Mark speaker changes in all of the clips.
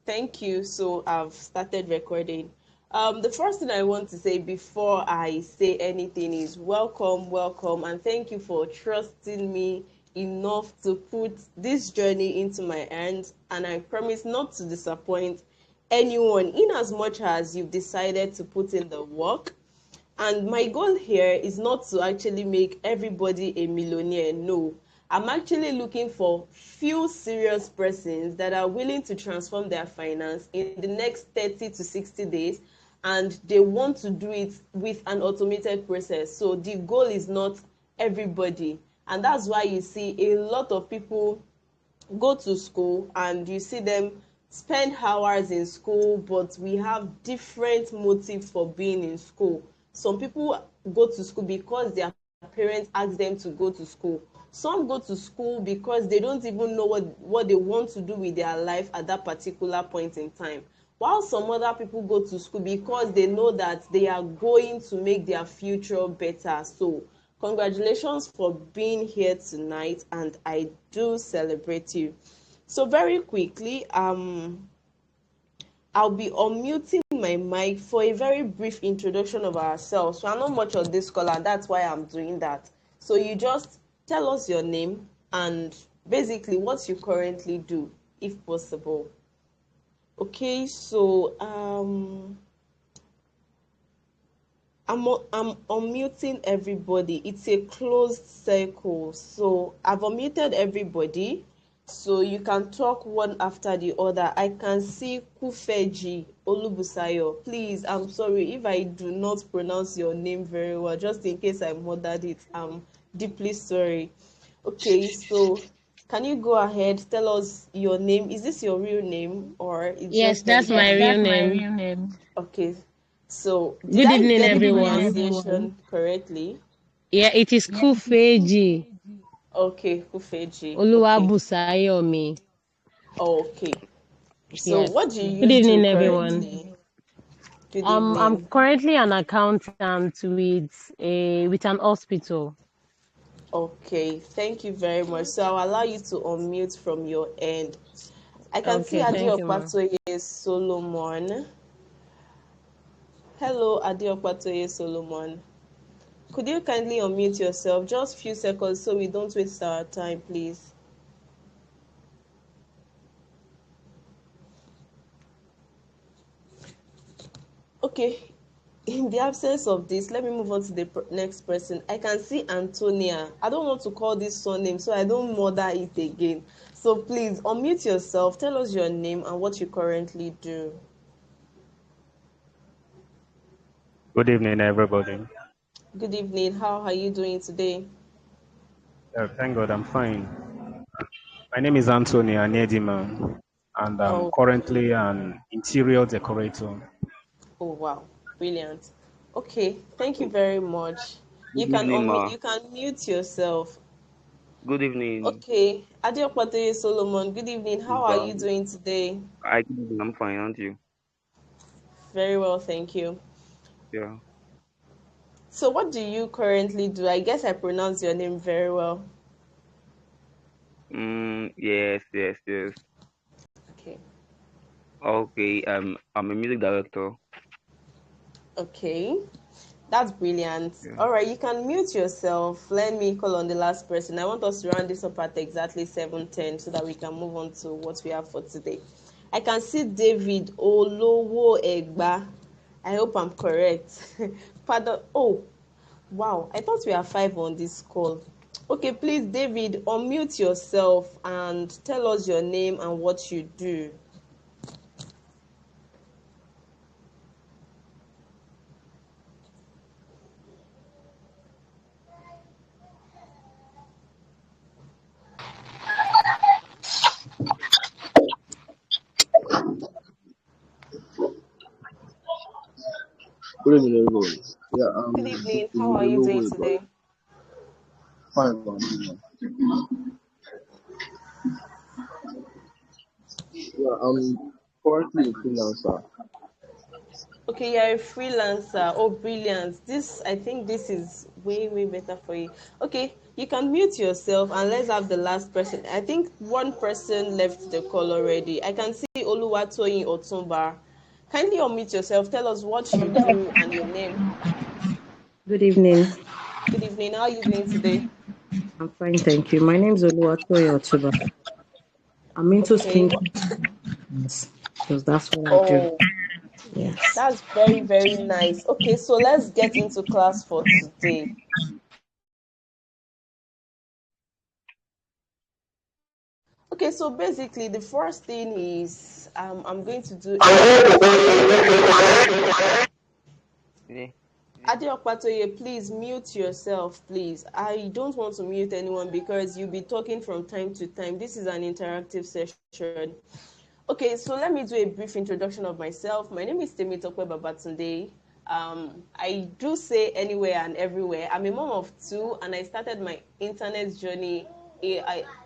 Speaker 1: Thank you. So I've started recording. The first thing I want to say before I say anything is welcome, welcome, and thank you for trusting me enough to put this journey into my hands. And I promise not to disappoint anyone in as much as you've decided to put in the work. And my goal here is not to actually make everybody a millionaire. No, I'm actually looking for few serious persons that are willing to transform their finance in the next 30 to 60 days, and they want to do it with an automated process. So the goal is not everybody. And that's why you see a lot of people go to school and you see them spend hours in school, but we have different motives for being in school. Some people go to school because their parents ask them to go to school. Some go to school because they don't even know what they want to do with their life at that particular point in time. While some other people go to school because they know that they are going to make their future better. So congratulations for being here tonight, and I do celebrate you. So very quickly, I'll be unmuting my mic for a very brief introduction of ourselves. So I'm not much on this call, and that's why I'm doing that. So you just tell us your name and basically what you currently do, if possible. Okay, so I'm unmuting everybody. It's a closed circle. So I've unmuted everybody. So you can talk one after the other. I can see Kufeji Olubusayo. Please, I'm sorry if I do not pronounce your name very well, just in case I murdered it. I'm deeply sorry. Okay, so can you go ahead, tell us your name? Is this your real name or it's
Speaker 2: Yes,
Speaker 1: just
Speaker 2: that's my
Speaker 1: Yes,
Speaker 2: real
Speaker 1: that's my
Speaker 2: name.
Speaker 1: real name. Okay, so did
Speaker 2: Good
Speaker 1: I
Speaker 2: evening,
Speaker 1: get the
Speaker 2: everyone.
Speaker 1: pronunciation correctly?
Speaker 2: Yeah, it is Kufeji
Speaker 1: Okay, Kufeji. Okay,
Speaker 2: Oluwabusayomi.
Speaker 1: okay. So
Speaker 2: Yes.
Speaker 1: what do
Speaker 2: Good
Speaker 1: you do
Speaker 2: evening, everyone.
Speaker 1: currently? Good
Speaker 2: I'm
Speaker 1: evening.
Speaker 2: currently an accountant with an hospital.
Speaker 1: Okay, thank you very much. So I'll allow you to unmute from your end. I can see
Speaker 2: Okay, thank you, ma.
Speaker 1: Adeopatoye Solomon. Hello, Adeopatoye Solomon. Could you kindly unmute yourself? Just a few seconds so we don't waste our time, please. Okay, in the absence of this, let me move on to the next person. I can see Antonia. I don't want to call this surname, so I don't murder it again. So please unmute yourself. Tell us your name and what you currently do.
Speaker 3: Good evening, everybody.
Speaker 1: Good evening. How are you doing today?
Speaker 3: Thank God, I'm fine. My name is Anthony ADIME, and I'm
Speaker 1: Oh,
Speaker 3: currently an interior decorator.
Speaker 1: oh wow, brilliant. Okay, thank you very much.
Speaker 4: Good evening, ma.
Speaker 1: You can mute yourself.
Speaker 4: Good evening,
Speaker 1: Okay, Adeopatoye Solomon. Good evening. How are
Speaker 4: Uba.
Speaker 1: you doing today?
Speaker 4: I'm fine, aren't you?
Speaker 1: Very well, thank you.
Speaker 4: Yeah.
Speaker 1: So what do you currently do? I guess I pronounced your name very well.
Speaker 4: Yes.
Speaker 1: Okay.
Speaker 4: Okay, I'm a music director.
Speaker 1: Okay. That's brilliant.
Speaker 4: Yeah.
Speaker 1: All right, you can mute yourself. Let me call on the last person. I want us to round this up at exactly 7:10 so that we can move on to what we have for today. I can see David Olowo Egba. I hope I'm correct. Pardon. Oh, wow. I thought we are 5 on this call. Okay, please, David, unmute yourself and tell us your name and what you do.
Speaker 5: Good evening, everyone. Yeah,
Speaker 1: Good evening. How are
Speaker 5: David
Speaker 1: you doing
Speaker 5: Olowo,
Speaker 1: today?
Speaker 5: fine, man. Yeah, I'm currently a freelancer.
Speaker 1: Okay, you're a freelancer. Oh, brilliant. I think this is way, way better for you. Okay, You can mute yourself and let's have the last person. I think one person left the call already. I can see Oluwatoyin Otumba. Kindly unmute yourself. Tell us what you do and your name.
Speaker 6: Good evening.
Speaker 1: Good evening. How are you doing today?
Speaker 6: I'm fine, thank you. My name is Oluwatoyin Otuba. I'm into
Speaker 1: Okay.
Speaker 6: skincare because that's what I do.
Speaker 1: Oh,
Speaker 6: Yes.
Speaker 1: that's very, very nice. Okay, so let's get into class for today. Okay, so basically the first thing is I'm going to do
Speaker 4: Yeah.
Speaker 1: Adeokpatoye, please mute yourself, please. I don't want to mute anyone because you'll be talking from time to time. This is an interactive session. Okay, so let me do a brief introduction of myself. My name is Temitope Babatunde. I do say anywhere and everywhere. I'm a mom of two, and I started my internet journey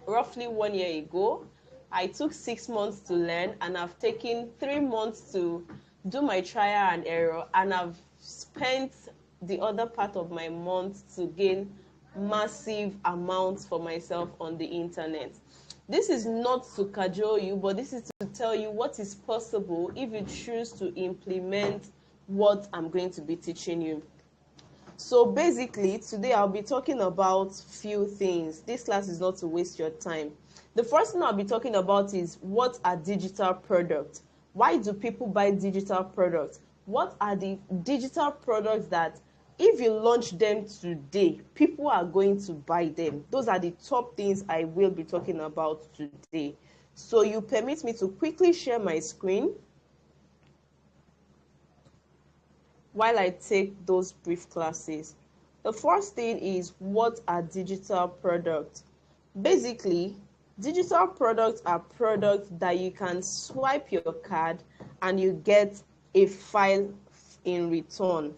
Speaker 1: roughly 1 year ago. I took 6 months to learn, and I've taken 3 months to do my trial and error, and I've spent the other part of my month to gain massive amounts for myself on the internet. This is not to cajole you, but this is to tell you what is possible if you choose to implement what I'm going to be teaching you. So basically, today I'll be talking about few things. This class is not to waste your time. The first thing I'll be talking about is what are digital products? Why do people buy digital products? What are the digital products that if you launch them today, people are going to buy them? Those are the top things I will be talking about today. So you permit me to quickly share my screen while I take those brief classes. The first thing is, what are digital products? Basically, digital products are products that you can swipe your card and you get a file in return.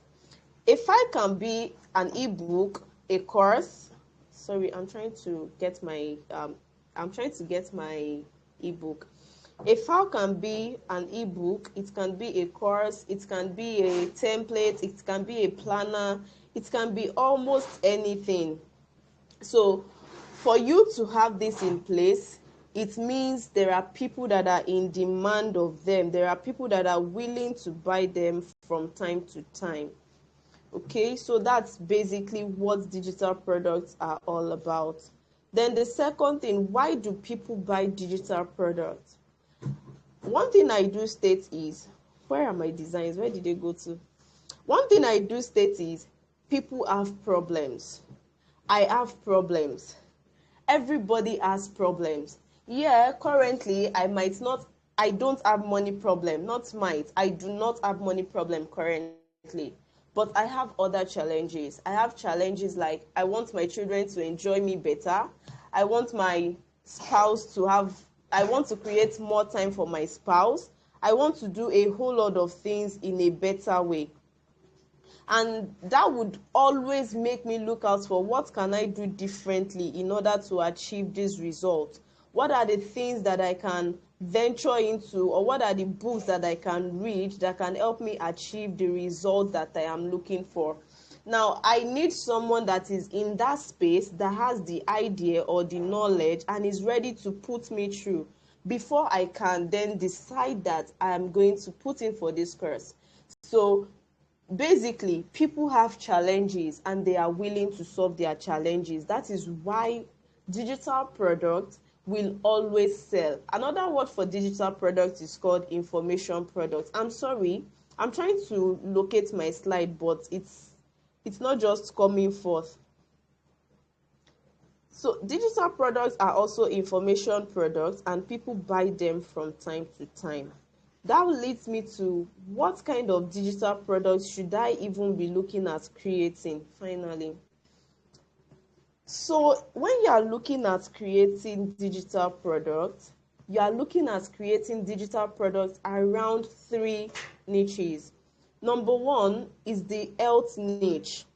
Speaker 1: A file can be an ebook, a course. Sorry, I'm trying to get my ebook. A file can be an ebook, it can be a course, it can be a template, it can be a planner, it can be almost anything. So for you to have this in place, it means there are people that are in demand of them. There are people that are willing to buy them from time to time. Okay, so that's basically what digital products are all about. Then the second thing, why do people buy digital products? One thing I do state is, where are my designs? Where did they go to? One thing I do state is, people have problems. I have problems. Everybody has problems. Yeah, currently I don't have money problem, not might. I do not have money problem currently. But I have other challenges. I have challenges like I want my children to enjoy me better. I want my spouse to have, I want to create more time for my spouse. I want to do a whole lot of things in a better way. And that would always make me look out for what can I do differently in order to achieve this result. What are the things that I can venture into, or what are the books that I can read that can help me achieve the result that I am looking for? Now, I need someone that is in that space, that has the idea or the knowledge and is ready to put me through before I can then decide that I am going to put in for this course. So basically, people have challenges and they are willing to solve their challenges. That is why digital products will always sell. Another word for digital products is called information products. I'm sorry, I'm trying to locate my slide, but it's not just coming forth. So digital products are also information products and people buy them from time to time. That leads me to, what kind of digital products should I even be looking at creating finally? So when you are looking at creating digital products, you are looking at creating digital products around 3 niches. Number 1 is the health niche.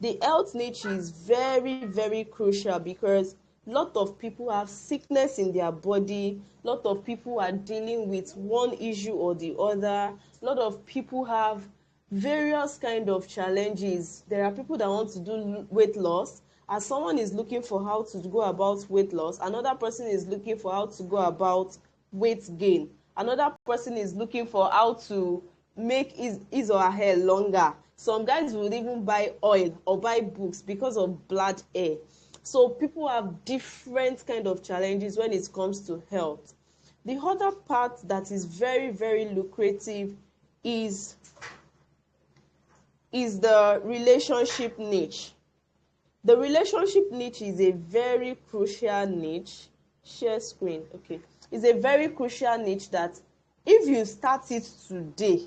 Speaker 1: The health niche is very, very crucial because a lot of people have sickness in their body. A lot of people are dealing with one issue or the other. A lot of people have various kind of challenges. There are people that want to do weight loss, As someone is looking for how to go about weight loss, another person is looking for how to go about weight gain, another person is looking for how to make his or her hair longer. Some guys would even buy oil or buy books because of bad hair. So people have different kind of challenges when it comes to health. The other part that is very, very lucrative is the relationship niche. The relationship niche is a very crucial niche. Share screen. Okay. It's a very crucial niche that if you start it today,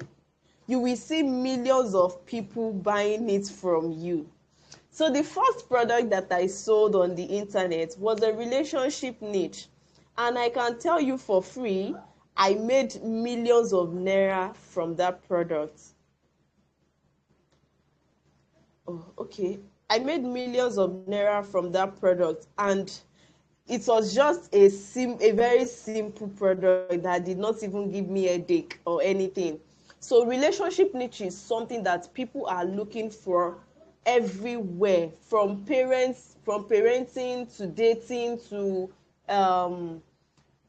Speaker 1: you will see millions of people buying it from you. So the first product that I sold on the internet was a relationship niche. And I can tell you for free, I made millions of naira from that product. Oh, okay. I made millions of naira from that product, and it was just a very simple product that did not even give me a headache or anything. So relationship niche is something that people are looking for everywhere, from parenting to dating to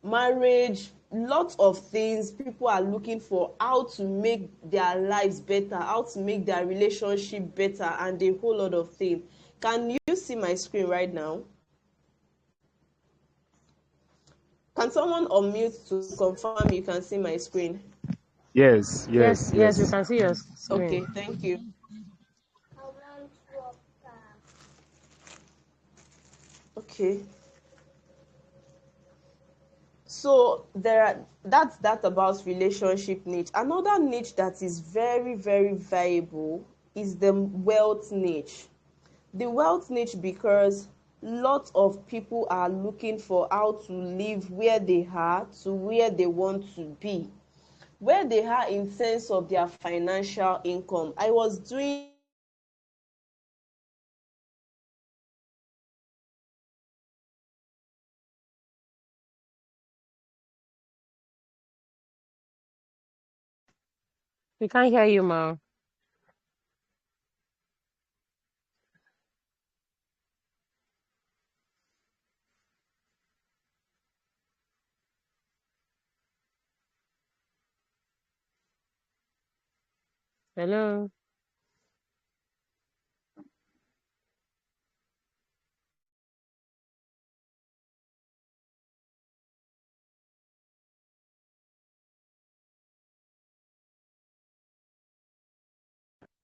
Speaker 1: marriage. Lots of things people are looking for, how to make their lives better, how to make their relationship better, and a whole lot of things. Can you see my screen right now? Can someone unmute to confirm you can see my screen?
Speaker 3: Yes,
Speaker 2: Yes,
Speaker 3: yes,
Speaker 2: yes, we
Speaker 3: yes.
Speaker 2: can see your screen.
Speaker 1: Okay, thank you. Okay. So that's that about relationship niche. Another niche that is very, very valuable is the wealth niche. The wealth niche, because lots of people are looking for how to live where they are to where they want to be, where they are in sense of their financial income. I was doing
Speaker 2: We can't hear you, ma. Hello.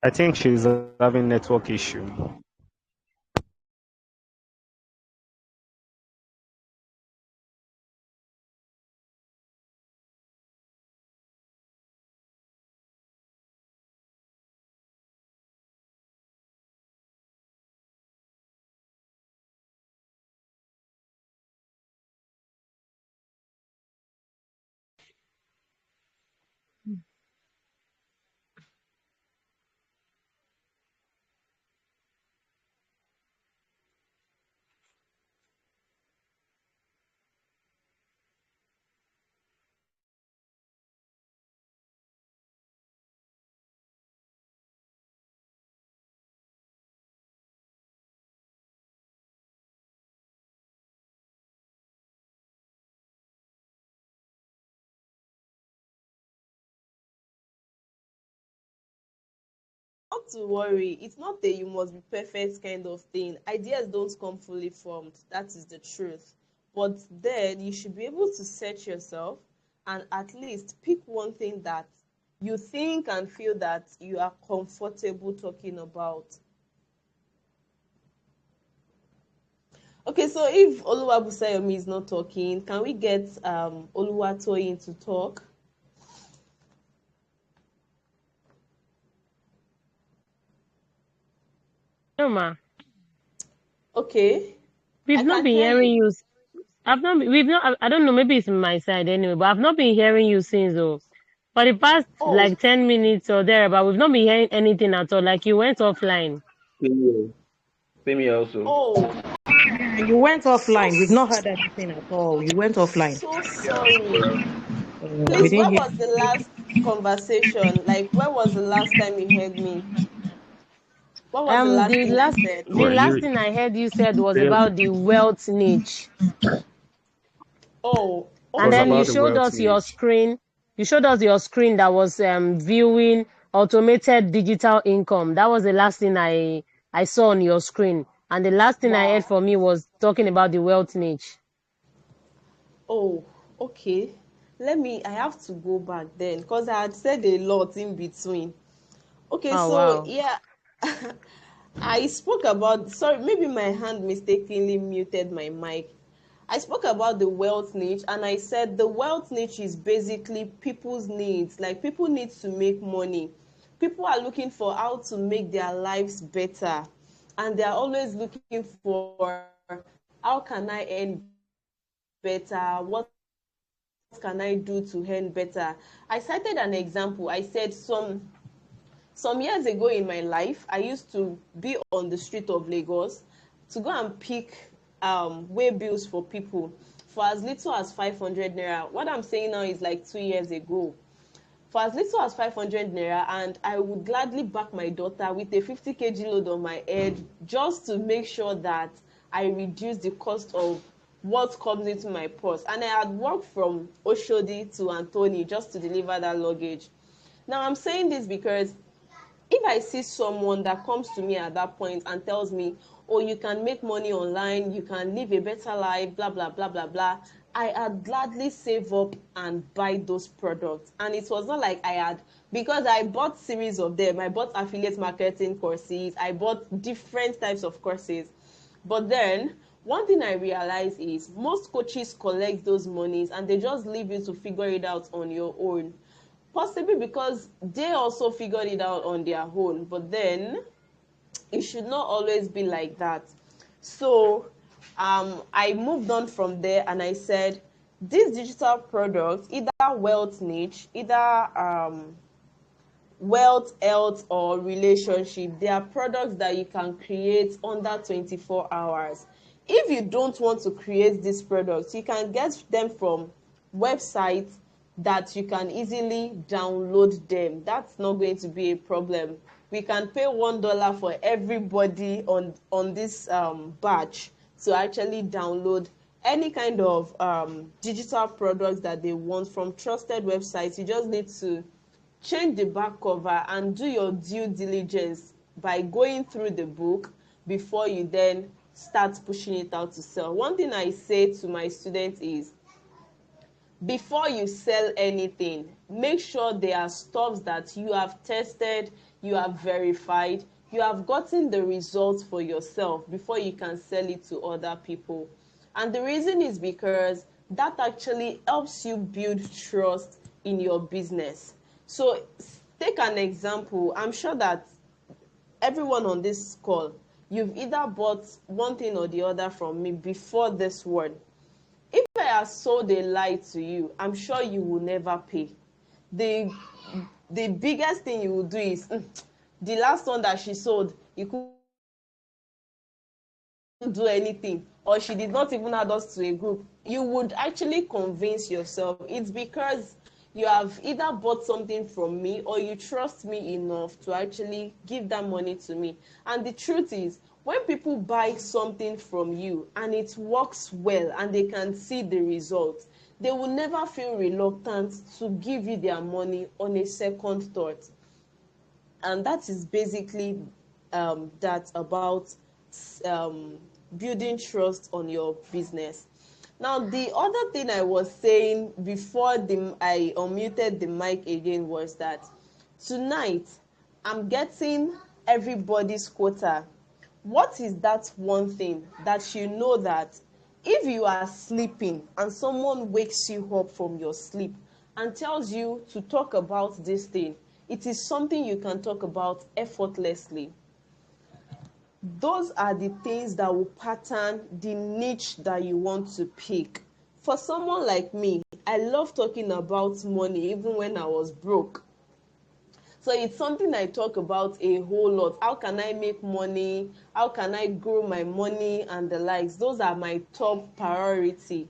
Speaker 3: I think she's having network issue.
Speaker 1: not to worry. It's not that you must be perfect kind of thing. Ideas don't come fully formed. That is the truth. But then you should be able to set yourself and at least pick one thing that you think and feel that you are comfortable talking about. Okay, so if Oluwabusayomi is not talking, can we get Oluwatoyin to talk?
Speaker 2: No, ma.
Speaker 1: Okay,
Speaker 2: We've
Speaker 1: I
Speaker 2: not
Speaker 1: can
Speaker 2: been
Speaker 1: hear
Speaker 2: hearing
Speaker 1: you.
Speaker 2: you. I've not. We've not. I don't know. Maybe it's my side anyway, but I've not been hearing you since. Oh, for the past
Speaker 1: Oh,
Speaker 2: like 10 minutes or there, but we've not been hearing anything at all. Like you went offline.
Speaker 4: Same here. Same here also.
Speaker 1: oh,
Speaker 6: You went
Speaker 1: so
Speaker 6: offline. We've not heard anything at all. You went offline.
Speaker 1: so sorry.
Speaker 6: We
Speaker 1: Please,
Speaker 6: didn't
Speaker 1: when
Speaker 6: hear.
Speaker 1: was the last conversation? Like, when was the last time you heard me? What was the last
Speaker 2: The
Speaker 1: thing you
Speaker 2: last
Speaker 1: said?
Speaker 2: the
Speaker 3: Well,
Speaker 2: last thing I heard you said was
Speaker 3: it
Speaker 2: about the wealth niche.
Speaker 1: Oh,
Speaker 2: And
Speaker 3: was
Speaker 2: then
Speaker 1: okay.
Speaker 3: about the wealth niche.
Speaker 2: You showed us your screen that was viewing automated digital income. That was the last thing I saw on your screen. And the last thing I heard
Speaker 1: Wow.
Speaker 2: from you was talking about the wealth niche.
Speaker 1: Oh, okay. I have to go back then because I had said a lot in between. Okay,
Speaker 2: Oh
Speaker 1: so
Speaker 2: wow.
Speaker 1: yeah, I spoke about, sorry, maybe my hand mistakenly muted my mic. I spoke about the wealth niche and I said the wealth niche is basically people's needs. Like people need to make money. People are looking for how to make their lives better. And they are always looking for how can I earn better? What can I do to earn better? I cited an example. I said some years ago in my life, I used to be on the street of Lagos to go and pick way bills for people for as little as 500 naira. What I'm saying now is like 2 years ago. For as little as 500 naira, and I would gladly back my daughter with a 50 kg load on my head just to make sure that I reduce the cost of what comes into my purse. And I had walked from Oshodi to Anthony just to deliver that luggage. Now I'm saying this because if I see someone that comes to me at that point and tells me, oh, you can make money online, you can live a better life, blah, blah, blah, blah, blah, I had gladly save up and buy those products. And it was not like I had, because I bought series of them. I bought affiliate marketing courses. I bought different types of courses. But then, one thing I realized is most coaches collect those monies and they just leave you to figure it out on your own. Possibly because they also figured it out on their own, but then it should not always be like that. So I moved on from there and I said, these digital products, either wealth niche, either wealth, health, or relationship, they are products that you can create under 24 hours. If you don't want to create these products, you can get them from websites that you can easily download them. That's not going to be a problem. We can pay $1 for everybody on this batch to actually download any kind of digital products that they want from trusted websites. You just need to change the back cover and do your due diligence by going through the book before you then start pushing it out to sell. One thing I say to my students is, before you sell anything, make sure there are stuffs that you have tested, you have verified, you have gotten the results for yourself before you can sell it to other people. And the reason is because that actually helps you build trust in your business. So take an example. I'm sure that everyone on this call, you've either bought one thing or the other from me before this one. If I have sold a lie to you, I'm sure you will never pay. The the biggest thing you will do is the last one that she sold, you couldn't do anything, or she did not even add us to a group. You would actually convince yourself it's because you have either bought something from me or you trust me enough to actually give that money to me. And the truth is, when people buy something from you and it works well and they can see the results, they will never feel reluctant to give you their money on a second thought. And that is basically that about um, building trust on your business. Now, the other thing I was saying before I unmuted the mic again was that tonight I'm getting everybody's quota. What is that one thing that you know that if you are sleeping and someone wakes you up from your sleep and tells you to talk about this thing, it is something you can talk about effortlessly? Those are the things that will pattern the niche that you want to pick. For someone like me, I love talking about money even when I was broke. So it's something I talk about a whole lot. How can I make money? How can I grow my money and the likes? Those are my top priority.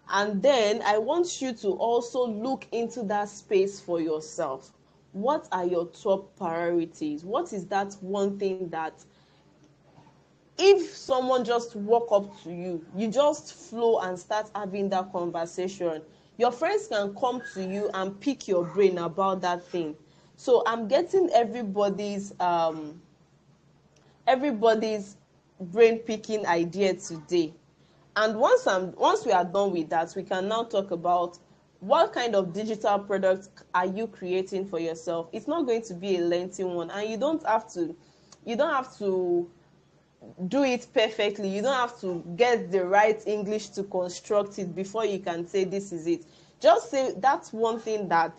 Speaker 1: And then I want you to also look into that space for yourself. what are your top priorities? What is that one thing that if someone just walk up to you, you just flow and start having that conversation, your friends can come to you and pick your brain about that thing. So I'm getting everybody's brain picking idea today. And once we are done with that, we can now talk about what kind of digital products are you creating for yourself. It's not going to be a lengthy one, and you don't have to do it perfectly. You don't have to get the right English to construct it before you can say this is it. Just say that's one thing that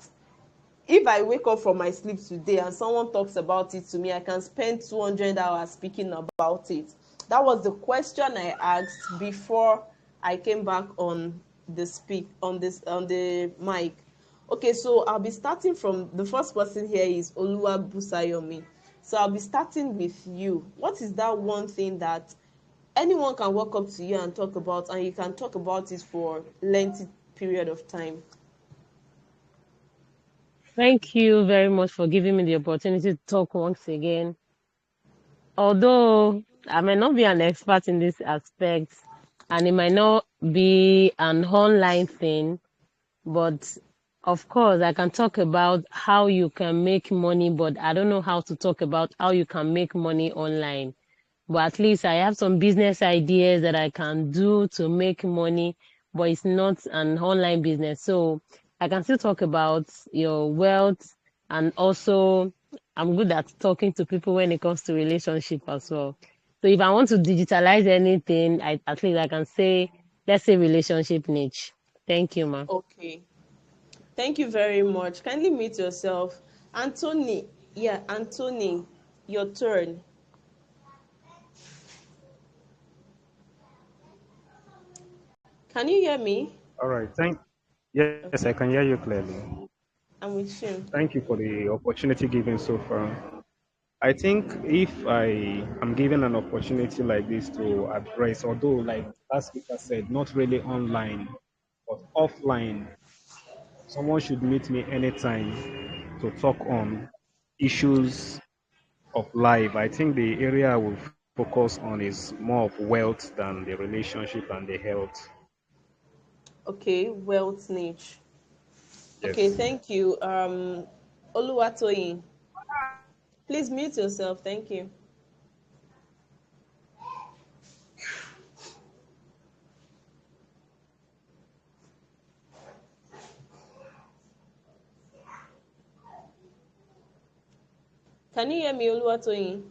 Speaker 1: if I wake up from my sleep today and someone talks about it to me, I can spend 200 hours speaking about it. That was the question I asked before I came back on the mic. Okay, so I'll be starting from the first person here is Oluwa Busayomi. So I'll be starting with you. What is that one thing that anyone can walk up to you and talk about, and you can talk about it for lengthy period of time?
Speaker 2: Thank you very much for giving me the opportunity to talk once again. Although I may not be an expert in this aspect and it might not be an online thing, but of course, I can talk about how you can make money, but I don't know how to talk about how you can make money online. But at least I have some business ideas that I can do to make money, but it's not an online business. So I can still talk about your wealth, and also I'm good at talking to people when it comes to relationship as well. So if I want to digitalize anything, at least I can say, let's say relationship niche. Thank you, ma.
Speaker 1: Okay. Thank you very much. Kindly mute yourself. Anthony, yeah, Anthony, your turn. Can you hear me?
Speaker 3: All right. Yes, I
Speaker 1: Okay,
Speaker 3: can hear you clearly.
Speaker 1: I'm with you.
Speaker 3: Thank you for the opportunity given so far. I think if I am given an opportunity like this to address, although like last speaker said, not really online, but offline, someone should meet me anytime to talk on issues of life. I think the area I will focus on is more of wealth than the relationship and the health.
Speaker 1: Okay, wealth niche. Okay,
Speaker 3: Yes.
Speaker 1: thank you. Oluwatoyin, please mute yourself. Thank you. Can you hear me, Oluwatoyin?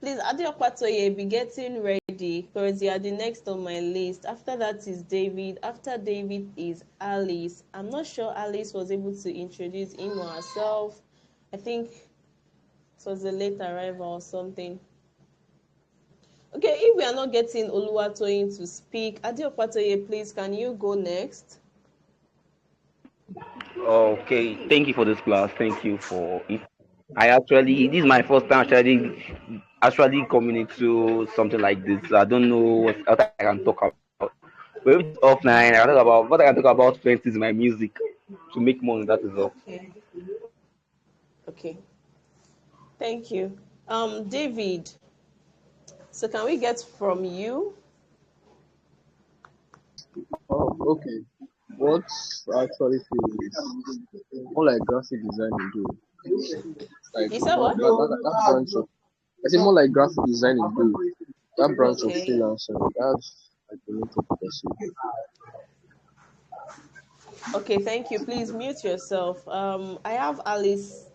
Speaker 1: Please, Adeokpatoye, be getting ready because you are the next on my list. After that is David. After David is Alice. I'm not sure Alice was able to introduce him or herself. I think it was a late arrival or something. Okay, if we are not getting Oluwatoyin to speak, Adeokpatoye, please, can you go next?
Speaker 4: Okay, thank you for this class. Thank you for it. This is my first time actually coming into something like this. So I don't know what I can talk about. But if it's offline, I can talk about what I can talk about. Friends is my music to make money. That is all.
Speaker 1: Okay. Okay. Thank you. David, so can we get from you?
Speaker 5: Okay. What I actually feel is more like graphic design you do. Like
Speaker 1: You said
Speaker 5: more
Speaker 1: what?
Speaker 5: that branch of I say more like graphic design you do. That branch of
Speaker 1: Okay.
Speaker 5: freelancing, that's like the need to pursue.
Speaker 1: Okay, thank you. Please mute yourself. I have Alice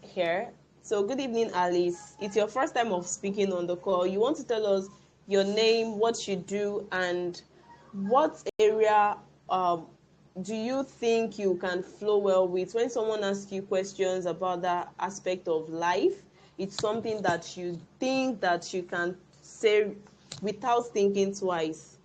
Speaker 1: here. So good evening, Alice. It's your first time of speaking on the call. You want to tell us your name, what you do, and what area do you think you can flow well with when someone asks you questions about that aspect of life? It's something that you think that you can say without thinking twice.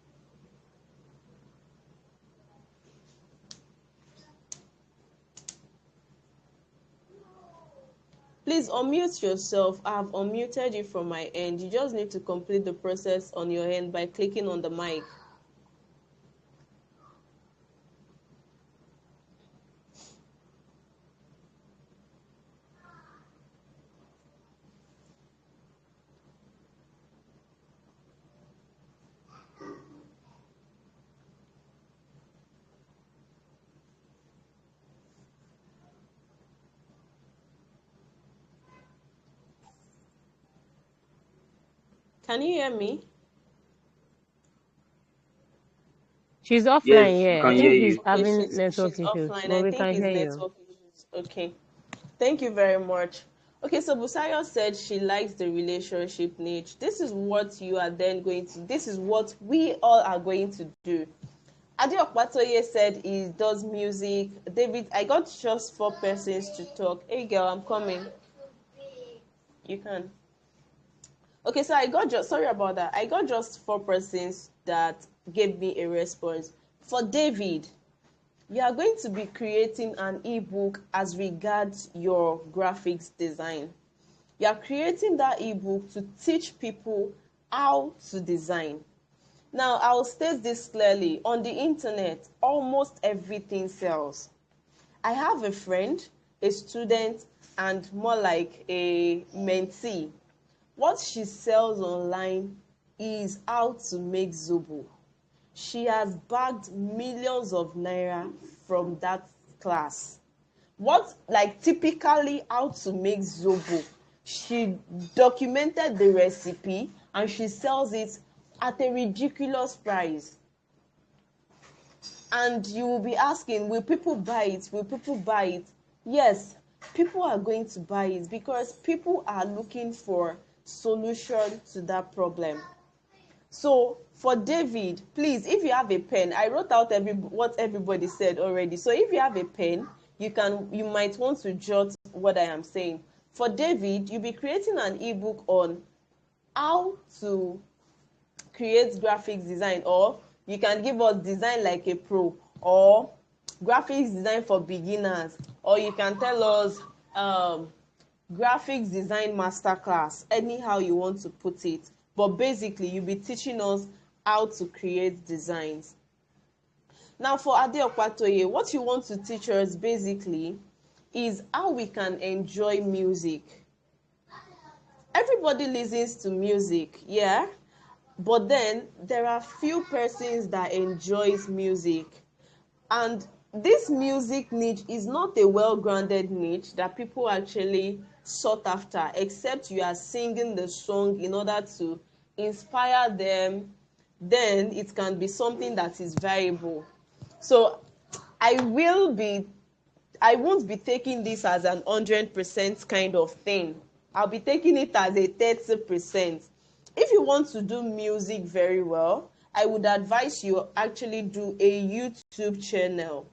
Speaker 1: Please unmute yourself. I have unmuted you from my end. You just need to complete the process on your end by clicking on the mic. Can you hear me?
Speaker 2: She's
Speaker 4: Yes,
Speaker 2: offline,
Speaker 4: we
Speaker 2: yeah. I
Speaker 4: can hear
Speaker 2: think she's
Speaker 4: you.
Speaker 1: Okay,
Speaker 2: having
Speaker 1: she's
Speaker 2: network issues,
Speaker 1: offline.
Speaker 2: but
Speaker 1: I
Speaker 2: we
Speaker 1: think
Speaker 2: can
Speaker 1: it's
Speaker 2: hear you.
Speaker 1: network issues. Okay. Thank you very much. Okay, so Busayo said she likes the relationship niche. This is what you are then going to, this is what we all are going to do. Adeokpatoye said he does music. David, I got just 4 persons to talk. Hey girl, I'm coming. You can. Okay, so I got just, sorry about that. I got just 4 persons that gave me a response. For David, you are going to be creating an ebook as regards your graphics design. You are creating that ebook to teach people how to design. Now, I'll state this clearly. On the internet, almost everything sells. I have a friend, a student, and more like a mentee. What she sells online is how to make zobo. She has bagged millions of naira from that class. What, like, typically how to make zobo, she documented the recipe and she sells it at a ridiculous price. And you will be asking, will people buy it? Will people buy it? Yes, people are going to buy it because people are looking for solution to that problem. So for David, please, if you have a pen, I wrote out what everybody said already. So if you have a pen, you might want to jot what I am saying. For David, you'll be creating an ebook on how to create graphics design, or you can give us design like a pro, or graphics design for beginners, or you can tell us graphics design masterclass, anyhow you want to put it. But basically, you'll be teaching us how to create designs. Now, for Adeokpatoye, what you want to teach us basically is how we can enjoy music. Everybody listens to music, yeah, but then there are few persons that enjoys music, and this music niche is not a well-grounded niche that people actually sought after, except you are singing the song in order to inspire them. Then it can be something that is viable. So I will be I won't be taking this as an 100% kind of thing. I'll be taking it as a 30%. If you want to do music very well, I would advise you actually do a YouTube channel.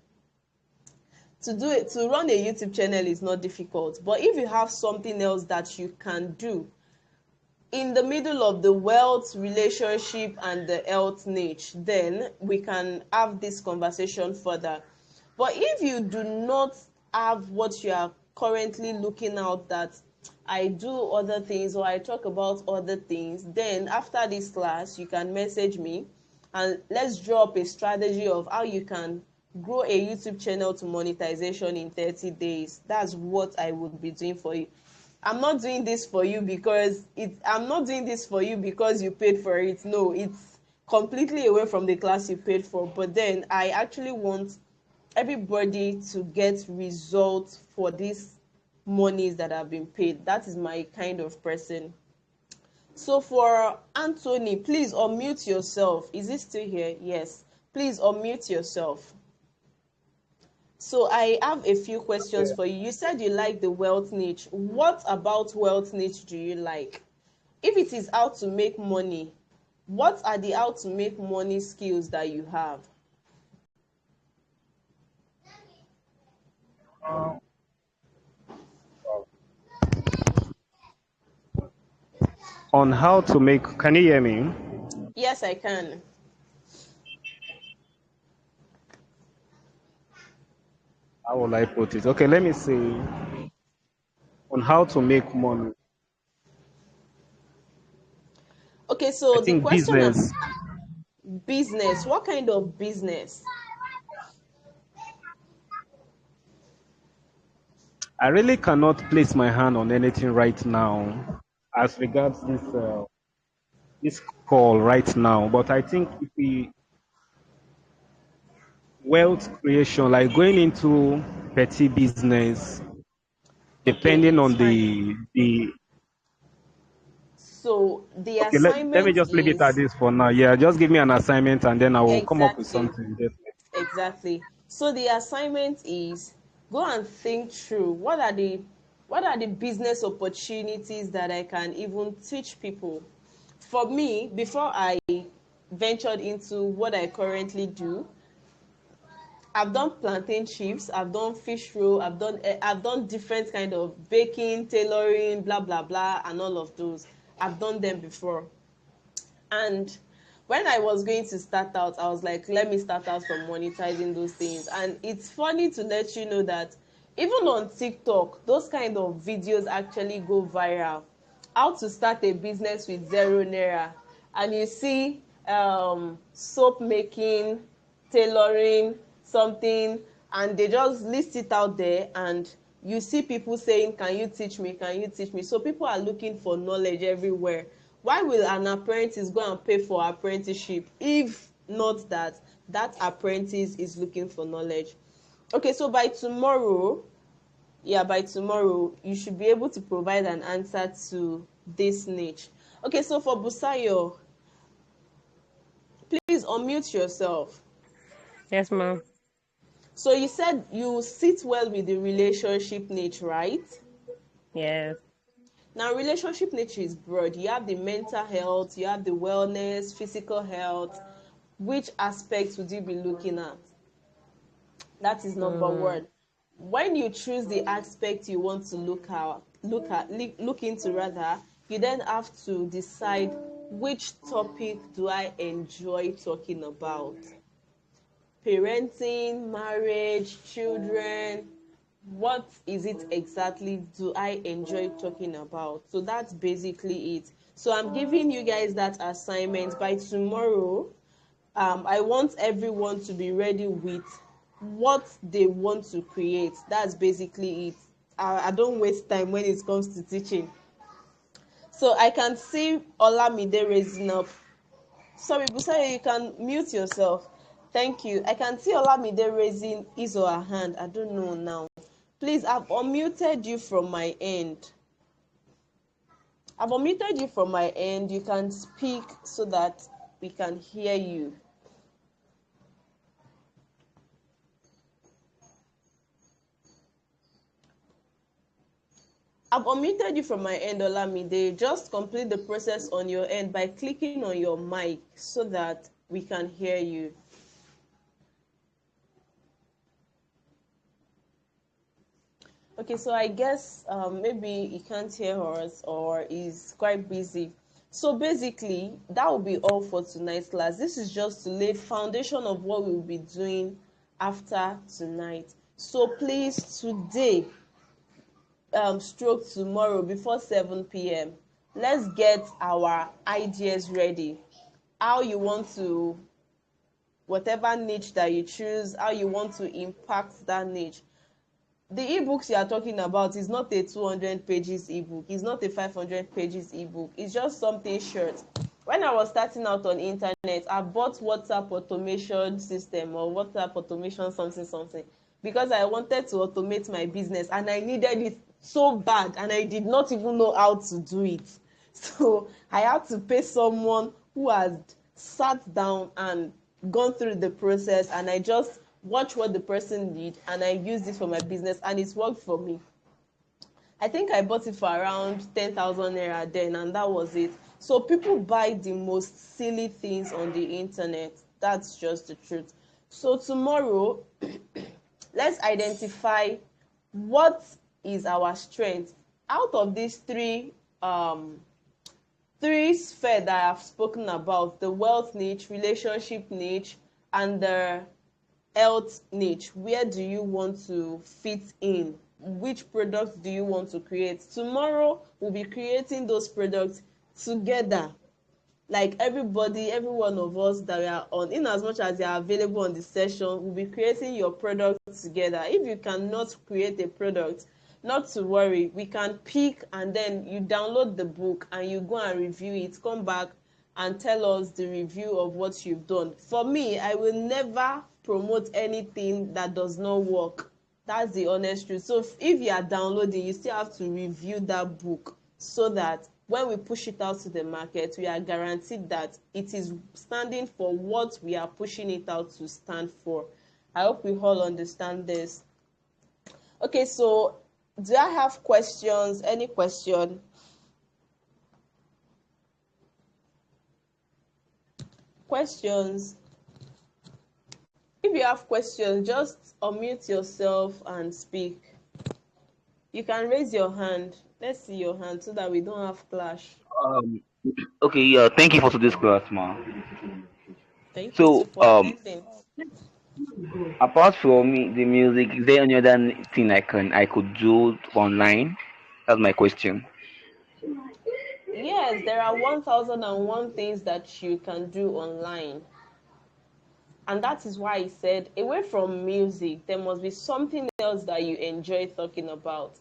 Speaker 1: To run a YouTube channel is not difficult, but if you have something else that you can do in the middle of the wealth, relationship, and the health niche, then we can have this conversation further. But if you do not have what you are currently looking out, that I do other things or I talk about other things, then after this class, you can message me and let's draw up a strategy of how you can grow a YouTube channel to monetization in 30 days. That's what I would be doing for you. I'm not doing this for you because you paid for it. No, it's completely away from the class you paid for. But then I actually want everybody to get results for these monies that have been paid. That is my kind of person. So for Anthony, please unmute yourself. Is it still here? Yes. Please unmute yourself. So I have a few questions
Speaker 3: Yeah.
Speaker 1: for you. You said you like the wealth niche. What about wealth niche do you like? If it is how to make money, what are the how to make money skills that you have?
Speaker 3: Um, on how to make, can you hear me?
Speaker 1: Yes, I can.
Speaker 3: How will I put it? Okay, let me say on how to make money.
Speaker 1: Okay,
Speaker 3: I
Speaker 1: so the
Speaker 3: think
Speaker 1: question of
Speaker 3: business.
Speaker 1: business, what kind of business?
Speaker 3: I really cannot place my hand on anything right now as regards this call right now. But I think if we wealth creation, like going into petty business,
Speaker 1: Okay,
Speaker 3: depending
Speaker 1: it's
Speaker 3: on
Speaker 1: fine.
Speaker 3: the
Speaker 1: So the
Speaker 3: Okay, let me
Speaker 1: assignment
Speaker 3: just leave it at
Speaker 1: is
Speaker 3: this for now. Yeah, just give me an assignment and then I will come up with
Speaker 1: exactly.
Speaker 3: something. Definitely.
Speaker 1: Exactly. So the assignment is go and think through what are the business opportunities that I can even teach people. For me, before I ventured into what I currently do, I've done plantain chips, I've done fish roll, I've done different kind of baking, tailoring, blah blah blah, and all of those. I've done them before. And when I was going to start out, I was like, let me start out from monetizing those things. And it's funny to let you know that even on TikTok, those kind of videos actually go viral. How to start a business with 0 naira. And you see soap making, tailoring, something, and they just list it out there, and you see people saying, can you teach me, can you teach me? So people are looking for knowledge everywhere. Why will an apprentice go and pay for apprenticeship if not that apprentice is looking for knowledge? Okay, so by tomorrow, you should be able to provide an answer to this niche. Okay, so for Busayo, please unmute yourself.
Speaker 2: Yes, ma'am.
Speaker 1: So you said you sit well with the relationship niche, right?
Speaker 2: Yes.
Speaker 1: Now, relationship niche is broad. You have the mental health, you have the wellness, physical health. Which aspects would you be looking at? That is number
Speaker 2: Mm,
Speaker 1: one. When you choose the aspect you want to look into rather, you then have to decide which topic do I enjoy talking about. Parenting, marriage, children, what is it exactly do I enjoy talking about? So that's basically it. So I'm giving you guys that assignment by tomorrow. I want everyone to be ready with what they want to create. That's basically it. I don't waste time when it comes to teaching. So I can see Olamide raising up. Sorry, Busayo, you can mute yourself. Thank you. I can see Olamide raising his or her hand. I don't know now. Please, I've unmuted you from my end. I've unmuted you from my end. You can speak so that we can hear you. I've unmuted you from my end, Olamide. Just complete the process on your end by clicking on your mic so that we can hear you. Okay, so I guess maybe he can't hear us or is quite busy. So basically, that will be all for tonight's class. This is just to lay foundation of what we'll be doing after tonight. So please, today, stroke tomorrow before 7 p.m., let's get our ideas ready. How you want to, whatever niche that you choose, how you want to impact that niche. The ebooks you are talking about is not a 200 pages ebook, it's not a 500 pages ebook, it's just something short. When I was starting out on internet, I bought WhatsApp automation system or WhatsApp automation something because I wanted to automate my business and I needed it so bad and I did not even know how to do it. So I had to pay someone who has sat down and gone through the process, and I just watch what the person did and I used it for my business and it's worked for me. I think I bought it for around 10,000 naira then, and that was it. So people buy the most silly things on the internet. That's just the truth. So tomorrow, let's identify what is our strength out of these three spheres that I have spoken about: the wealth niche, relationship niche, and the health niche. Where do you want to fit in? Which products do you want to create? Tomorrow we'll be creating those products together, like everybody, every one of us that we are on, in as much as they are available on the session, we'll be creating your product together. If you cannot create a product, not to worry, we can pick, and then you download the book and you go and review it, come back and tell us the review of what you've done. For me, I will never promote anything that does not work. That's the honest truth. So if you are downloading, you still have to review that book so that when we push it out to the market, we are guaranteed that it is standing for what we are pushing it out to stand for. I hope we all understand this. Okay, so do I have questions? Any question? Questions? If you have questions, just unmute yourself and speak. You can raise your hand. Let's see your hand so that we don't have clash.
Speaker 4: Um, okay, yeah, thank you for today's class, ma.
Speaker 1: Thank you too
Speaker 4: So,
Speaker 1: for attending.
Speaker 4: apart from the music, is there any other thing I could do online? That's my question.
Speaker 1: Yes, there are 1001 things that you can do online. And that is why I said, away from music, there must be something else that you enjoy talking about.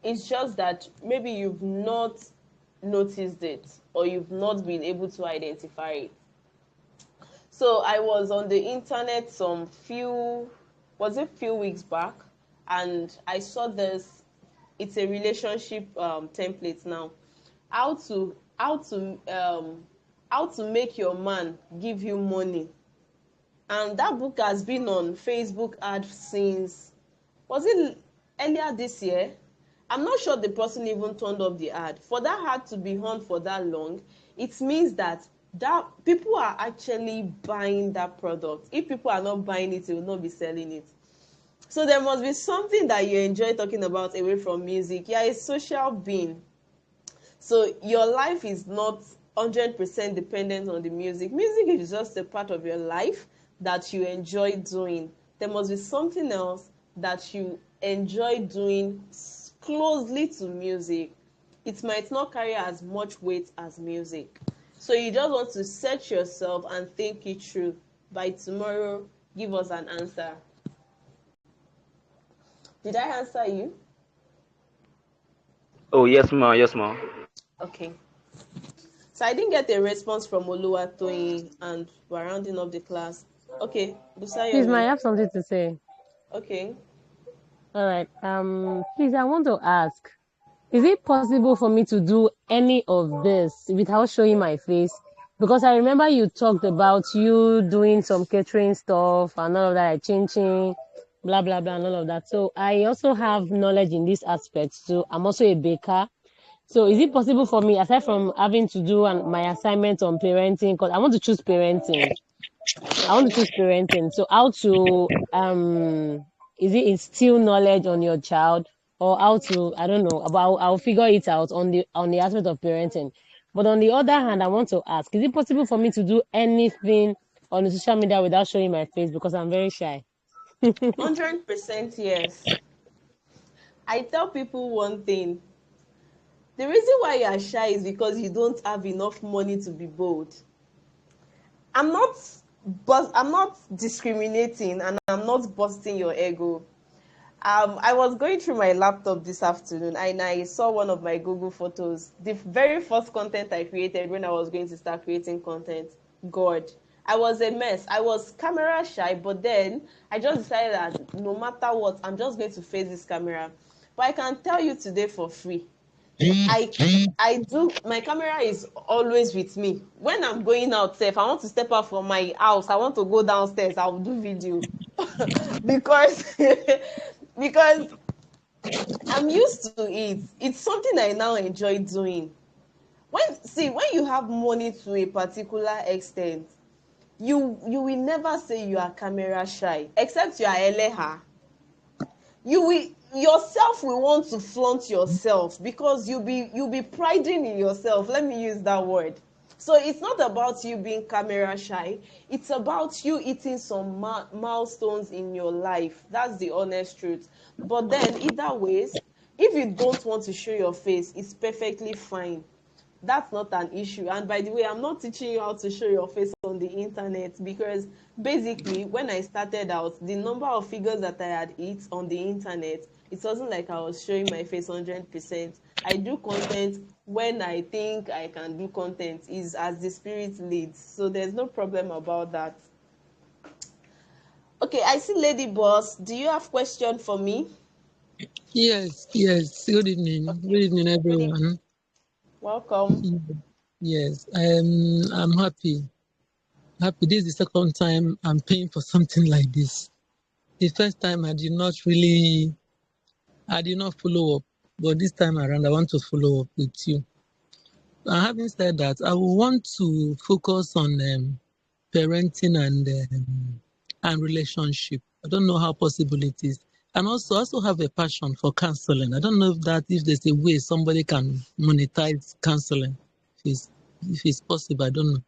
Speaker 1: It's just that maybe you've not noticed it or you've not been able to identify it. So I was on the internet few weeks back, and I saw this. It's a relationship template now. How to how to um how to make your man give you money. And that book has been on Facebook ad since, was it earlier this year? I'm not sure the person even turned up the ad. For that ad to be on for that long, it means that people are actually buying that product. If people are not buying it, they will not be selling it. So there must be something that you enjoy talking about away from music. You're a social being. So your life is not 100% dependent on the music. Music is just a part of your life that you enjoy doing. There must be something else that you enjoy doing closely to music. It might not carry as much weight as music. So you just want to search yourself and think it through. By tomorrow, give us an answer. Did I answer you?
Speaker 4: Oh, yes, ma. Yes, ma.
Speaker 1: Okay. So I didn't get a response from Oluwatoyin, and we're rounding up the class. Okay,
Speaker 2: Please, may I
Speaker 1: Busayomi.
Speaker 2: have something to say?
Speaker 1: Okay.
Speaker 2: All right. Please, I want to ask, is it possible for me to do any of this without showing my face? Because I remember you talked about you doing some catering stuff and all of that, like ching, blah, blah, blah, and all of that. So I also have knowledge in this aspect too. I'm also a baker. So is it possible for me, aside from having to do my assignment on parenting, because I want to choose parenting. I want to choose parenting. So how to is it instill knowledge on your child, or how to, I don't know, about I'll figure it out on the aspect of parenting. But on the other hand, I want to ask, is it possible for me to do anything on the social media without showing my face, because I'm very shy?
Speaker 1: 100% yes. I tell people one thing. The reason why you are shy is because you don't have enough money to be bold. I'm not I'm not discriminating, and I'm not busting your ego. I was going through my laptop this afternoon, and I saw one of my Google photos. The very first content I created when I was going to start creating content. God, I was a mess. I was camera shy, but then I just decided that no matter what, I'm just going to face this camera. But I can tell you today for free, I do, my camera is always with me. When I'm going out, if I want to step out from my house, I want to go downstairs, I will do video. because because I'm used to it. It's something I now enjoy doing. When you have money to a particular extent, you will never say you are camera shy, except you are eleha. You will, yourself will want to flaunt yourself because you'll be priding in yourself. Let me use that word. So it's not about you being camera shy. It's about you hitting some milestones in your life. That's the honest truth. But then either ways, if you don't want to show your face, it's perfectly fine. That's not an issue. And by the way, I'm not teaching you how to show your face on the internet, because basically when I started out, the number of figures that I had hit on the internet, it wasn't like I was showing my face 100%. I do content when I think I can do content, is as the spirit leads. So there's no problem about that. Okay, I see Lady Boss. Do you have question for me?
Speaker 7: Yes, yes. Good evening.
Speaker 1: Okay.
Speaker 7: Good evening,
Speaker 1: Lady,
Speaker 7: everyone.
Speaker 1: Welcome.
Speaker 7: Yes, I'm happy. Happy. This is the second time I'm paying for something like this. The first time I did not follow up, but this time around I want to follow up with you. And having said that, I will want to focus on parenting and relationship. I don't know how possible it is. And also have a passion for counseling. I don't know if there's a way somebody can monetize counseling. If it's possible, I don't know.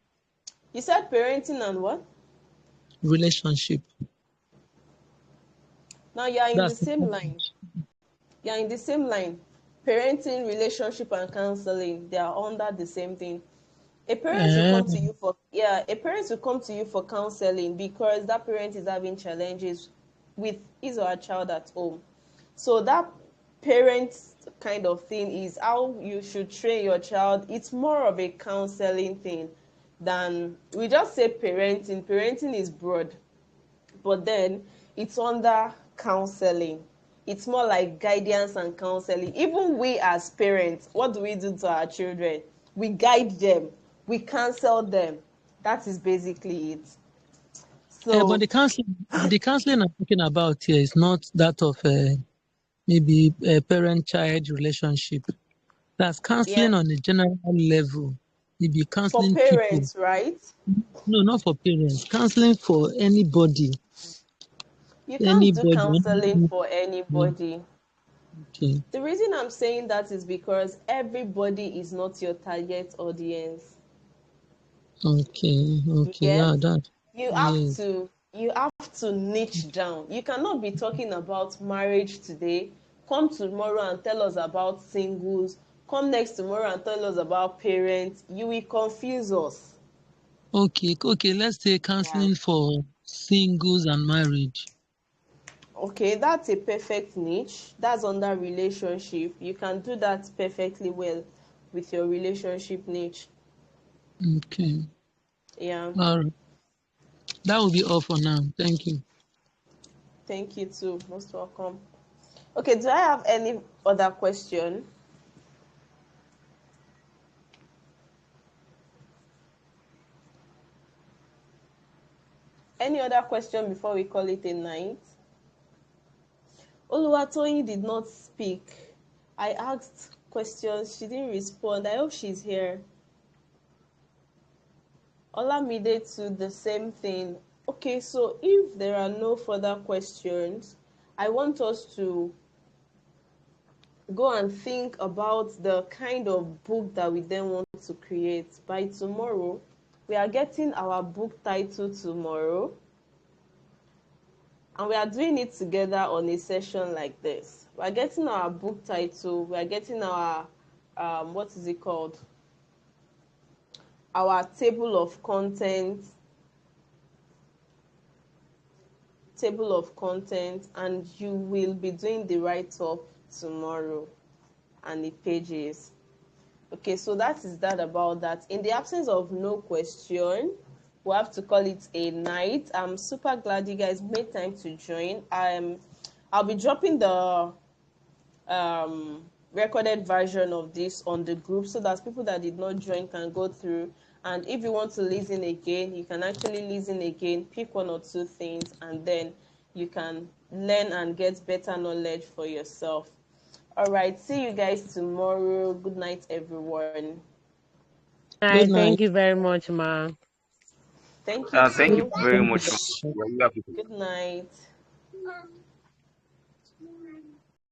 Speaker 1: You said parenting and what?
Speaker 7: Relationship.
Speaker 1: Now you are in the
Speaker 7: That's
Speaker 1: same line. You are in the same line. Parenting, relationship, and counseling, they are under the same thing. A parent will come to you for a parent will come to you for counseling because that parent is having challenges with his or her child at home. So that parent kind of thing is how you should train your child. It's more of a counseling thing than we just say parenting. Parenting is broad, but then it's under counseling. It's more like guidance and counseling. Even we as parents, what do we do to our children? We guide them, we counsel them. That is basically it.
Speaker 7: But
Speaker 1: So
Speaker 7: the counseling I'm talking about here is not that of maybe a parent-child relationship. That's
Speaker 1: yeah,
Speaker 7: counseling on a general level. Maybe
Speaker 1: for
Speaker 7: counseling people.
Speaker 1: parents, right?
Speaker 7: No, not for parents. Counseling for anybody.
Speaker 1: You can't do
Speaker 7: Anybody.
Speaker 1: counseling for
Speaker 7: Okay.
Speaker 1: anybody. The reason I'm saying that is because everybody is not your target audience.
Speaker 7: Okay.
Speaker 1: You
Speaker 7: Okay.
Speaker 1: get?
Speaker 7: Yeah, that.
Speaker 1: You have
Speaker 7: Yes.
Speaker 1: to niche down. You cannot be talking about marriage today, come tomorrow and tell us about singles, come next tomorrow and tell us about parents. You will confuse us.
Speaker 7: Okay. Okay. Let's say
Speaker 1: Yeah.
Speaker 7: counseling for singles and marriage.
Speaker 1: Okay, that's a perfect niche. That's under relationship. You can do that perfectly well with your relationship niche.
Speaker 7: Okay.
Speaker 1: Yeah.
Speaker 7: All right. That will be all for now. Thank you.
Speaker 1: Thank you too. Most welcome. Okay, do I have any other question? Any other question before we call it a night? Oluwatoyin did not speak. I asked questions, she didn't respond. I hope she's here. Olamide too, the same thing. Okay, so if there are no further questions, I want us to go and think about the kind of book that we then want to create. By tomorrow, we are getting our book title tomorrow, and we are doing it together on a session like this. We are getting our book title, we are getting our what is it called, our table of contents, and you will be doing the write-up tomorrow and the pages. Okay, so that is that about that. In the absence of no question, we'll have to call it a night. I'm super glad you guys made time to join. I'll be dropping the recorded version of this on the group so that people that did not join can go through. And if you want to listen again, you can actually listen again, pick one or two things, and then you can learn and get better knowledge for yourself. All right, see you guys tomorrow. Good night, everyone.
Speaker 2: All
Speaker 7: Good
Speaker 2: right, thank
Speaker 7: night.
Speaker 2: you very much, ma.
Speaker 1: Thank you
Speaker 4: Thank you
Speaker 1: too.
Speaker 4: very much. Yeah, we have to
Speaker 1: Good night.